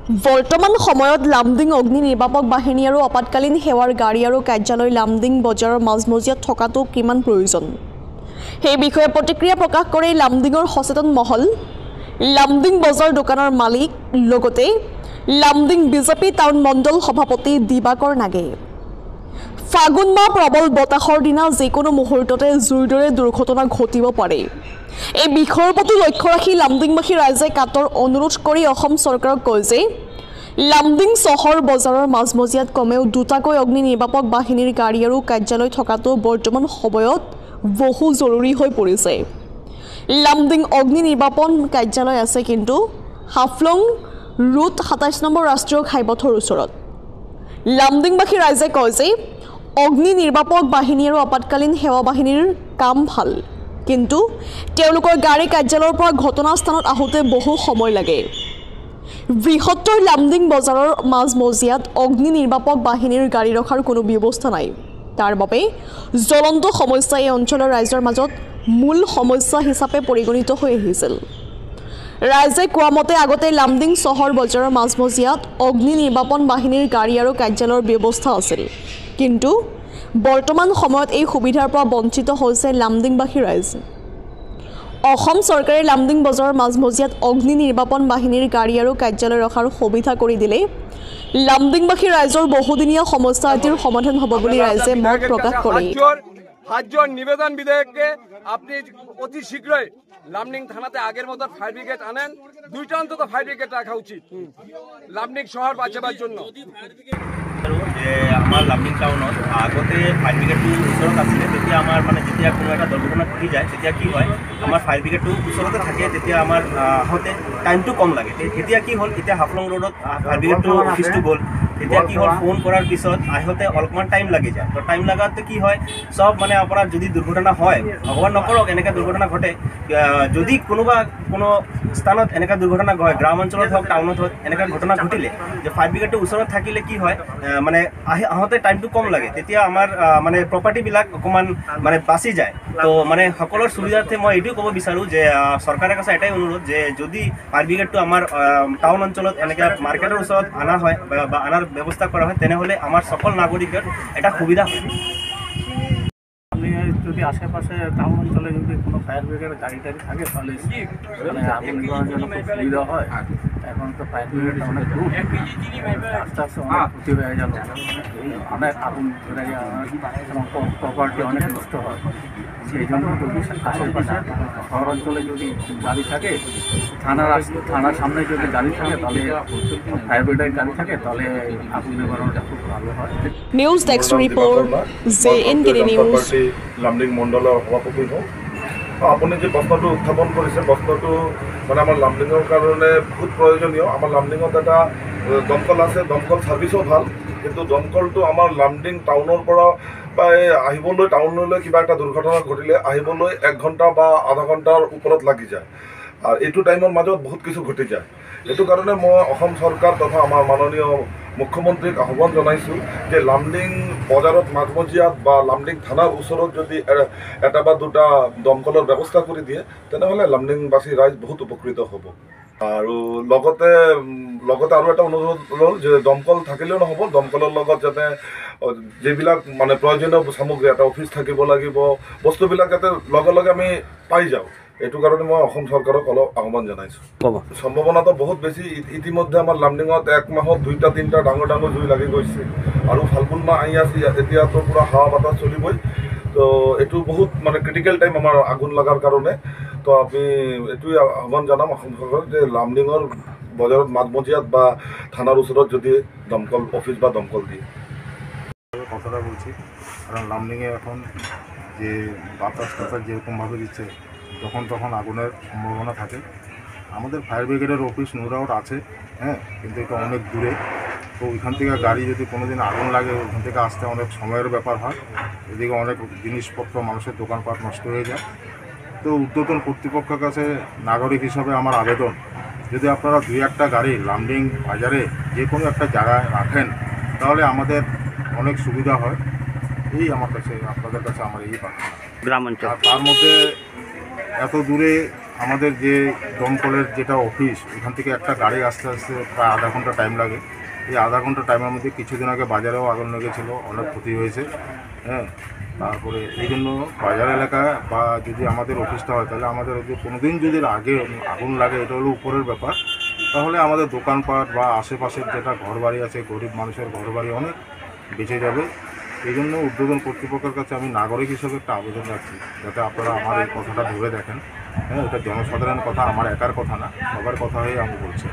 বৰ্তমান সময়ত লামডিং অগ্নি নিৰ্বাপক বাহিনী আৰু আপাতকালীন সেৱাৰ গাড়ী আৰু কাৰ্যালয় লামডিং বজাৰৰ মাজমজিয়াত থকাটো কিমান প্ৰয়োজন সেই বিষয়ে প্ৰতিক্ৰিয়া প্ৰকাশ কৰি লামডিঙৰ সচেতন মহল লামডিং বজাৰ দোকানৰ মালিক লগতে লামডিং বিজেপি টাউন মণ্ডল সভাপতি দিবাকৰ নাগে ফাগুন মাহ প্ৰবল বতাহৰ দিনা যিকোনো মুহূৰ্ততে জুইৰ দুৰ্ঘটনা ঘটিব পাৰে এই বিষয়ৰ প্ৰতি লক্ষ্য ৰাখি লামডিংবাসী ৰাইজে কাটৰ অনুৰোধ কৰি অসম চৰকাৰক কয় যে লামডিং চহৰ বজাৰৰ মাজমজিয়াত কমেও দুটাকৈ অগ্নি নিৰ্বাপক বাহিনীৰ গাড়ী আৰু কাৰ্যালয় থকাটো বৰ্তমান সময়ত বহু জৰুৰী হৈ পৰিছে লামডিং অগ্নি নিৰ্বাপন কাৰ্যালয় আছে কিন্তু হাফলং ৰুট ২৭ নম্বৰ ৰাষ্ট্ৰীয় ঘাইপথৰ ওচৰত লামডিংবাসী ৰাইজে কয় যে অগ্নি নিৰ্বাপক বাহিনী আৰু আপাতকালীন সেৱা বাহিনীৰ কাম ভাল কিন্তু তেওঁলোকৰ গাড়ী কাৰ্যালয়ৰ পৰা ঘটনাস্থানত আহোঁতে বহু সময় লাগে বৃহত্তৰ লামডিং বজাৰৰ মাজমজিয়াত অগ্নি নিৰ্বাপক বাহিনীৰ গাড়ী ৰখাৰ কোনো ব্যৱস্থা নাই তাৰ বাবে জ্বলন্ত সমস্যা এই অঞ্চলৰ ৰাইজৰ মাজত মূল সমস্যা হিচাপে পৰিগণিত হৈ আহিছিল ৰাইজে কোৱা মতে আগতে লামডিং চহৰ বজাৰৰ মাজমজিয়াত অগ্নি নিৰ্বাপন বাহিনীৰ গাড়ী আৰু কাৰ্যালয়ৰ ব্যৱস্থা আছিল কিন্তু বৰ্তমান সময়ত এই সুবিধাৰ পৰা বঞ্চিত হৈছে লামডিংবাসী ৰাইজ অসম চৰকাৰে লামডিং বজাৰৰ মাজমজিয়াত অগ্নি নিৰ্বাপন বাহিনীৰ গাড়ী আৰু কাৰ্যালয় ৰখাৰ সুবিধা কৰি দিলে লামডিংবাসী ৰাইজৰ বহুদিনীয়া সমস্যা এটিৰ সমাধান হ'ব বুলি ৰাইজে মত প্ৰকাশ কৰে হাজর নিবেদন বিধেয়ককে আপনি অতি শীঘ্রই লামডিং থানাতে আগের মতো ফায়ার ব্রিগেড আনেন দুইটা অন্তত ফায়ার ব্রিগেড রাখা উচিত লামডিং শহর বাঁচাবার জন্য যে আমার লামডিং টাউনত আগতে ফায়ার ব্রিগেডটো ওচৰত আছিলে তেতিয়া আমাৰ মানে যেতিয়া কোনো এটা দুৰ্ঘটনা ঘটি যায় তেতিয়া কি হয় আমাৰ ফায়াৰ ব্ৰিগেডটো ওচৰতে থাকে তেতিয়া আমাৰ আহোঁতে টাইমটো কম লাগে এতিয়া কি হ'ল এতিয়া হাফলং ৰোডত ফায়াৰ ব্ৰিগেডটো অফিচটো গ'ল তেতিয়া কি হ'ল ফোন কৰাৰ পিছত আহোঁতে অলপমান টাইম লাগি যায় তো টাইম লাগাতে কি হয় সব মানে আপোনাৰ যদি দুৰ্ঘটনা হয় ভগৱান নকৰক এনেকৈ দুৰ্ঘটনা ঘটে যদি কোনো স্থানত এনেকুৱা দুৰ্ঘটনা হয় গ্ৰাম অঞ্চলত হওক টাউনত হওক এনেকুৱা ঘটনা ঘটিলে যে ফায়াৰ ব্ৰিগেডটো ওচৰত থাকিলে কি হয় মানে আহোঁতে টাইমটো কম লাগে তেতিয়া আমাৰ মানে প্ৰপাৰ্টিবিলাক অকণমান মানে বাচি যায় তো মানে সকলৰ সুবিধাৰ্থে মই এইটোও ক'ব বিচাৰোঁ যে চৰকাৰৰ কাছে এটাই অনুৰোধ যে যদি ফায়াৰ ব্ৰিগেডটো আমাৰ টাউন অঞ্চলত এনেকৈ মাৰ্কেটৰ ওচৰত অনা হয় বা আনাৰ ব্যৱস্থা কৰা হয় তেনেহ'লে আমাৰ সকল নাগৰিকৰ এটা সুবিধা হয় যদি আশেপাশে টাউন অঞ্চলে যদি কোনো ফায়ার ব্রিগেডের গাড়ি টাড়ি থাকে তাহলে মানে আগুন নিবারণের জন্য খুব সুবিধা হয় এখন তো ফায়ার ব্রিগেডটা অনেক দূর আস্তে আস্তে অনেক ক্ষতি হয়ে গেল অনেক আগুন ধরে যায় এবং প্রপার্টি অনেক নষ্ট হয় সেই জন্য যদি আশেপাশে শহর অঞ্চলে যদি গাড়ি থাকে থানার সামনে যদি গাড়ি থাকে তাহলে ফায়ার ব্রিগেডের গাড়ি থাকে তাহলে আগুন নিবারণটা খুব ভালো হয় news desk report JNKD news Lumding মণ্ডলৰ সভাপতি হওঁ আপুনি যে প্ৰশ্নটো উত্থাপন কৰিছে প্ৰশ্নটো মানে আমাৰ লামডিঙৰ কাৰণে বহুত প্ৰয়োজনীয় আমাৰ লামডিঙত এটা দমকল আছে দমকল ছাৰ্ভিচো ভাল কিন্তু দমকলটো আমাৰ লামডিং টাউনৰ পৰা আহিবলৈ টাউনলৈ কিবা এটা দুৰ্ঘটনা ঘটিলে আহিবলৈ 1 ঘণ্টা বা আধা ঘণ্টাৰ ওপৰত লাগি যায় আৰু এইটো টাইমৰ মাজত বহুত কিছু ঘটি যায় এইটো কাৰণে মই অসম চৰকাৰ তথা আমাৰ মাননীয় মুখ্যমন্ত্ৰীক আহ্বান জনাইছোঁ যে লামডিং বজাৰত মাজমজিয়াত বা লামডিং থানাৰ ওচৰত যদি এটা বা দুটা দমকলৰ ব্যৱস্থা কৰি দিয়ে তেনেহ'লে লামডিংবাসী ৰাইজ বহুত উপকৃত হ'ব আৰু লগতে আৰু এটা অনুৰোধ হ'ল যে দমকল থাকিলেও নহ'ব দমকলৰ লগত যাতে যিবিলাক মানে প্ৰয়োজনীয় সামগ্ৰী এটা অফিচ থাকিব লাগিব বস্তুবিলাক যাতে লগে লগে আমি পাই যাওঁ এইটো কাৰণে মই অসম চৰকাৰক অলপ আহ্বান জনাইছোঁ সম্ভাৱনাটো বহুত বেছি ইতিমধ্যে আমাৰ লামডিঙত 1 মাহত 2টা 3টা ডাঙৰ জুই লাগি গৈছে আৰু ফাল্গুন মাহ আহি আছে এতিয়াতো পূৰা হাৱা বতাহ চলিবই তো এইটো বহুত মানে ক্ৰিটিকেল টাইম আমাৰ আগুন লগাৰ কাৰণে তো আমি এইটোৱে আহ্বান জনাম অসম চৰকাৰক যে লামডিঙৰ বজাৰত মাজমজিয়াত বা থানাৰ ওচৰত যদি দমকল অফিস বা দমকল দিয়ে কথাটা বলছি কারণ লামডিংয়ে এখন যে বাতাস যেরকমভাবে দিচ্ছে তখন আগুনের সম্ভাবনা থাকে আমাদের ফায়ার ব্রিগেডের অফিস নোরাউট আছে হ্যাঁ কিন্তু এটা অনেক দূরে তো ওইখান থেকে গাড়ি যদি কোনো দিন আগুন লাগে ওইখান থেকে আসতে অনেক সময়ের ব্যাপার হয় এদিকে অনেক জিনিসপত্র মানুষের দোকানপাট নষ্ট হয়ে যায় তো ঊর্ধ্বতন কর্তৃপক্ষের কাছে নাগরিক হিসাবে আমার আবেদন যদি আপনারা 2-1টা গাড়ি লামডিং বাজারে যে কোনো একটা জায়গায় রাখেন তাহলে আমাদের অনেক সুবিধা হয় এই আমার কাছে আপনাদের কাছে আমার এই প্রার্থনা গ্রাম অঞ্চল তার মধ্যে এত দূরে আমাদের যে দমকলের যেটা অফিস ওখান থেকে একটা গাড়ি আসতে আসতে প্রায় আধা ঘন্টা টাইম লাগে। এই আধা ঘন্টা টাইমের মধ্যে কিছুদিন আগে বাজারেও আগুন লেগেছিলো, অনেক ক্ষতি হয়েছে। হ্যাঁ, তারপরে এই জন্য বাজার এলাকা বা যদি আমাদের অফিসটা হয় তাহলে আমাদের যে কোনো দিন যদি আগে আগুন লাগে, এটা হলো উপরের ব্যাপার, তাহলে আমাদের দোকানপাট বা আশেপাশের যেটা ঘরবাড়ি আছে, গরিব মানুষের ঘরবাড়ি অনেক বেঁচে যাবে। এই জন্য উদ্বোধন কর্তৃপক্ষের কাছে আমি নাগরিক হিসেবে একটা আবেদন রাখছি, যাতে আপনারা আমার এই কথাটা ভেবে দেখেন। হ্যাঁ, এটা জনসাধারণের কথা, আমার একার কথা না, সবার কথা হয়ে আমি বলছি।